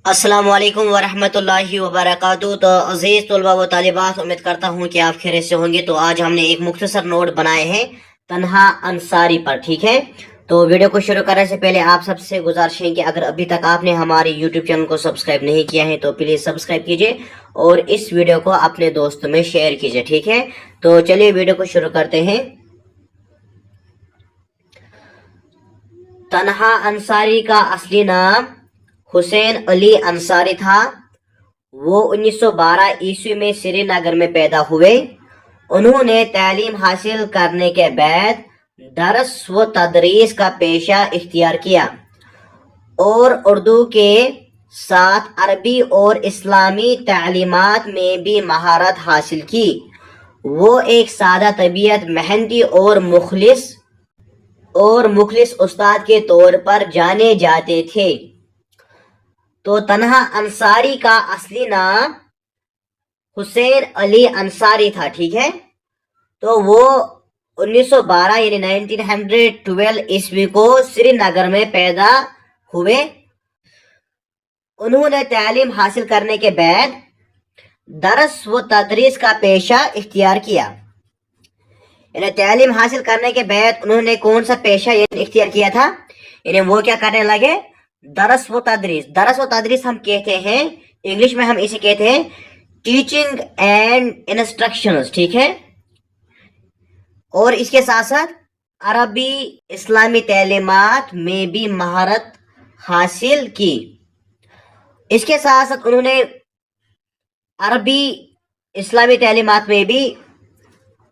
अस्सलाम वालेकुम वरहमतुल्लाहि वबरकातुहू। तो अजीज़ तलबा व तालिबात, उम्मीद करता हूँ कि आप खैरियत से होंगे। तो आज हमने एक मुख्तसर नोट बनाए हैं तन्हा अंसारी पर, ठीक है। तो वीडियो को शुरू करने से पहले आप सबसे गुजारिश है कि अगर अभी तक आपने हमारे यूट्यूब चैनल को सब्सक्राइब नहीं किया है तो प्लीज़ सब्सक्राइब कीजिए और इस वीडियो को अपने दोस्तों में शेयर कीजिए, ठीक है। तो चलिए वीडियो को शुरू करते हैं। तन्हा अंसारी का असली नाम हुसैन अली अंसारी था। वो 1912 ईस्वी में श्रीनगर में पैदा हुए। उन्होंने तालीम हासिल करने के बाद दरस व तदरीस का पेशा इख्तियार किया और उर्दू के साथ अरबी और इस्लामी तालीमात में भी महारत हासिल की। वो एक सादा तबीयत, मेहनती और मुखलिस उस्ताद के तौर पर जाने जाते थे। तो तन्हा अंसारी का असली नाम हुसैन अली अंसारी था, ठीक है। तो वो 1912 यानी 1912 ईस्वी को श्रीनगर में पैदा हुए। उन्होंने तालीम हासिल करने के बाद दरस व तदरीस का पेशा इख्तियार किया। यानी तालीम हासिल करने के बाद उन्होंने कौन सा पेशा इख्तियार किया था, यानी वो क्या करने लगे, दरस व तदरीस। दरस व तदरीस हम कहते हैं, इंग्लिश में हम इसे कहते हैं टीचिंग एंड इंस्ट्रक्शंस, ठीक है। और इसके साथ साथ अरबी इस्लामी तालीमात में भी महारत हासिल की। इसके साथ साथ उन्होंने अरबी इस्लामी तालीमात में भी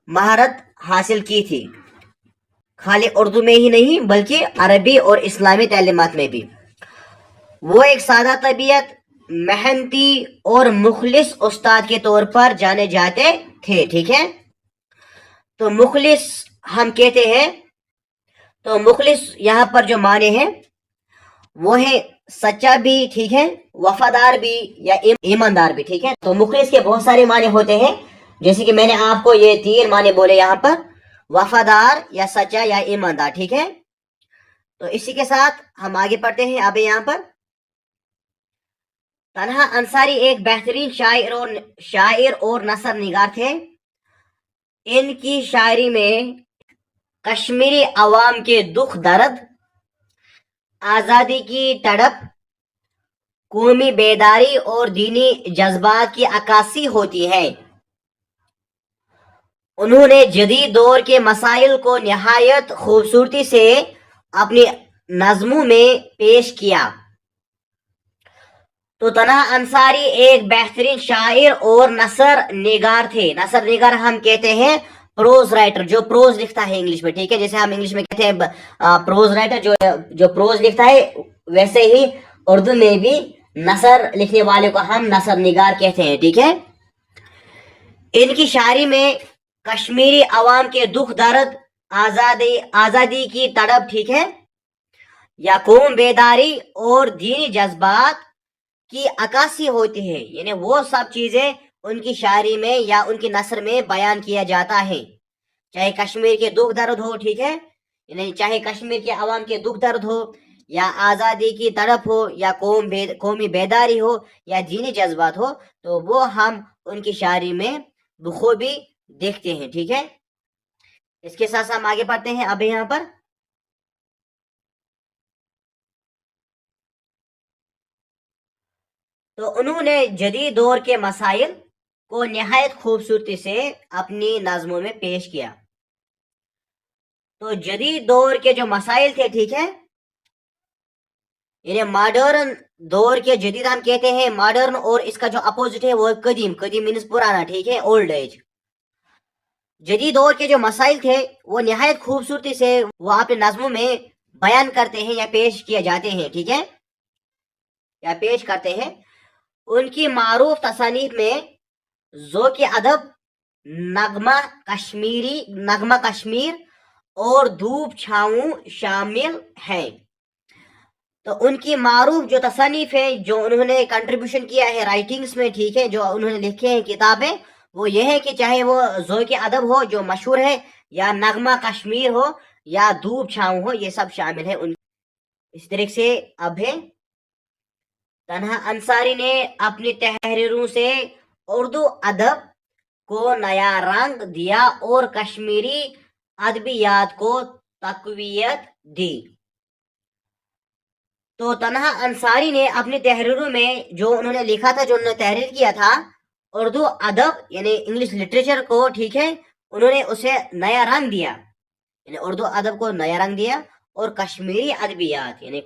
महारत हासिल की थी, खाली उर्दू में ही नहीं बल्कि अरबी और इस्लामी तालीमात में भी। वो एक सादा तबीयत, मेहनती और मुखलिस उस्ताद के तौर पर जाने जाते थे, ठीक है। तो मुखलिस हम कहते हैं, तो मुखलिस यहाँ पर जो माने हैं वो है सच्चा भी, ठीक है, वफादार भी या ईमानदार भी, ठीक है। तो मुखलिस के बहुत सारे माने होते हैं, जैसे कि मैंने आपको ये 3 माने बोले यहाँ पर, वफादार या सच्चा या ईमानदार, ठीक है। तो इसी के साथ हम आगे पढ़ते हैं। अब यहाँ पर तन्हा अंसारी एक बेहतरीन शायर और नसर निगार थे। इनकी शायरी में कश्मीरी अवाम के दुख दर्द, आज़ादी की तड़प, कौमी बेदारी और दीनी जज्बात की अक्कासी होती है। उन्होंने जदीद दौर के मसाइल को निहायत खूबसूरती से अपनी नज़मों में पेश किया। तो तन्हा अंसारी एक बेहतरीन शायर और नसर निगार थे। नसर निगार हम कहते हैं प्रोज राइटर, जो प्रोज लिखता है इंग्लिश में, ठीक है। जैसे हम इंग्लिश में कहते हैं प्रोज राइटर, जो प्रोज लिखता है, वैसे ही उर्दू में भी नसर लिखने वाले को हम नसर निगार कहते हैं, ठीक है। इनकी शायरी में कश्मीरी अवाम के दुख दर्द, आज़ादी की तड़प, ठीक है, या कौम बेदारी और दीनी जज्बात की अक्कासी होती है। यानी वो सब चीजें उनकी शायरी में या उनकी नसर में बयान किया जाता है। चाहे कश्मीर के दुख दर्द हो, ठीक है, यानी चाहे कश्मीर के अवाम के दुख दर्द हो, या आज़ादी की तड़प हो, या कौमी बेदारी हो, या दीनी जज्बात हो, तो वो हम उनकी शायरी में बखूबी देखते हैं, ठीक है। इसके साथ हम आगे बढ़ते हैं। अब यहाँ पर तो उन्होंने जदीद दौर के मसाइल को निहायत खूबसूरती से अपनी नज़मों में पेश किया। तो जदीद दौर के जो मसाइल थे, ठीक है, यानी मॉडर्न दौर के, जदीद हम कहते हैं मॉडर्न, और इसका जो अपोजिट है वो कदीम मीन्स पुराना, ठीक है, ओल्ड एज। जदीद दौर के जो मसाइल थे वो निहायत खूबसूरती से वो अपने नज़मों में बयान करते हैं या पेश किए जाते हैं, ठीक है, या पेश करते हैं। उनकी मारूफ तसानीफ में ज़ौक़ अदब, नगमा कश्मीर और धूप छाऊं शामिल हैं। तो उनकी मारूफ जो तसानीफ है, जो उन्होंने कंट्रीब्यूशन किया है राइटिंग्स में, ठीक है, जो उन्होंने लिखे हैं किताबें, वो ये है कि चाहे वो ज़ौक़ अदब हो जो मशहूर है, या नगमा कश्मीर हो, या धूप छाऊं हो, ये सब शामिल है उन। इस तरीके से अब है तन्हा अंसारी ने अपनी तहरीरों से उर्दू अदब को नया रंग दिया और कश्मीरी अदबियात को तकवीयत दी। तो तन्हा अंसारी ने अपनी तहरीरों में जो उन्होंने लिखा था, जो उन्होंने तहरीर किया था, उर्दू अदब यानी इंग्लिश लिटरेचर को, ठीक है, उन्होंने उसे नया रंग दिया, यानी उर्दू अदब को नया रंग दिया, और कश्मीरी अदबियात यानी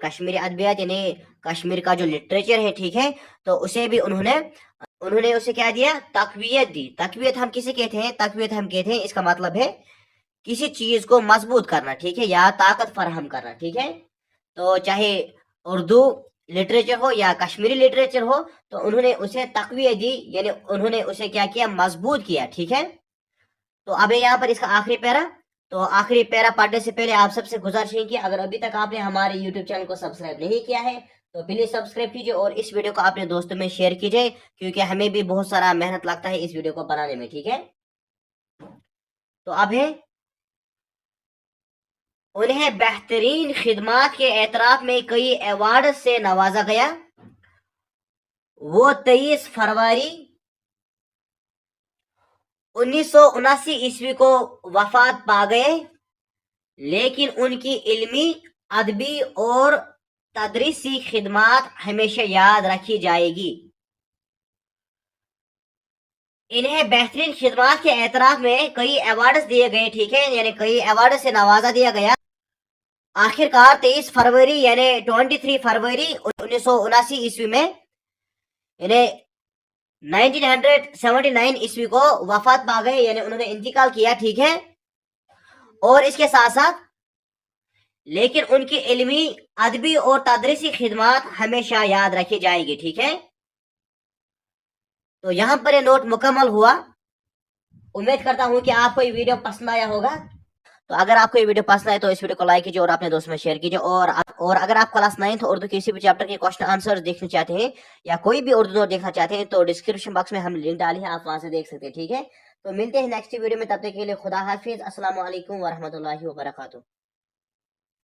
कश्मीर का जो लिटरेचर है, ठीक है, तो उसे भी उन्होंने उसे क्या दिया, तकवीयत दी। तकवीयत हम किसे कहते हैं? तकवीयत हम कहते हैं, इसका मतलब है किसी चीज को मजबूत करना, ठीक है, या ताकत फराहम करना, ठीक है। तो चाहे उर्दू लिटरेचर हो या कश्मीरी लिटरेचर हो, तो उन्होंने उसे तकवीयत दी, यानी उन्होंने उसे क्या किया, मजबूत किया, ठीक है। तो अब यहाँ पर इसका आखिरी पैरा, तो आखिरी पैरा पढ़ने से पहले आप सबसे गुजारिश है कि अगर अभी तक आपने हमारे YouTube चैनल को सब्सक्राइब नहीं किया है तो प्लीज सब्सक्राइब कीजिए और इस वीडियो को अपने दोस्तों में शेयर कीजिए, क्योंकि हमें भी बहुत सारा मेहनत लगता है इस वीडियो को बनाने में, ठीक है। तो अब है, उन्हें बेहतरीन खिदमात के एतराफ में कई अवार्ड से नवाजा गया। वो 23 फरवरी 1979 ईस्वी को वफात पा गए, लेकिन उनकी इल्मी, अदबी और तदरीसी खिदमात हमेशा याद रखी जाएगी। इन्हें बेहतरीन खिदमात के एतराफ में कई अवार्ड्स दिए गए, ठीक है, यानी कई अवार्ड से नवाजा दिया गया। आखिरकार 23 फरवरी यानी 23 फरवरी 1979 ईस्वी में, यानी 1979 ईस्वी को वफात पा गए, यानी उन्होंने इंतकाल किया, ठीक है। और इसके साथ साथ लेकिन उनकी इल्मी, अदबी और तदरीसी खिदमात हमेशा याद रखी जाएगी, ठीक है। तो यहां पर ये नोट मुकम्मल हुआ। उम्मीद करता हूं कि आपको ये वीडियो पसंद आया होगा। तो अगर आपको ये वीडियो पसंद आए तो इस वीडियो को लाइक कीजिए और अपने दोस्तों में शेयर कीजिए। और अगर आप क्लास 9 उर्दू किसी भी चैप्टर के क्वेश्चन आंसर देखना चाहते हैं या कोई भी उर्दू नोट देखना चाहते हैं तो डिस्क्रिप्शन बॉक्स में हम लिंक डाली है, आप वहां से देख सकते हैं, ठीक है। तो मिलते हैं नेक्स्ट वीडियो में, तब तक के लिए खुदा हाफिज, अस्सलाम वालेकुम व रहमतुल्लाहि व बरकातुहू।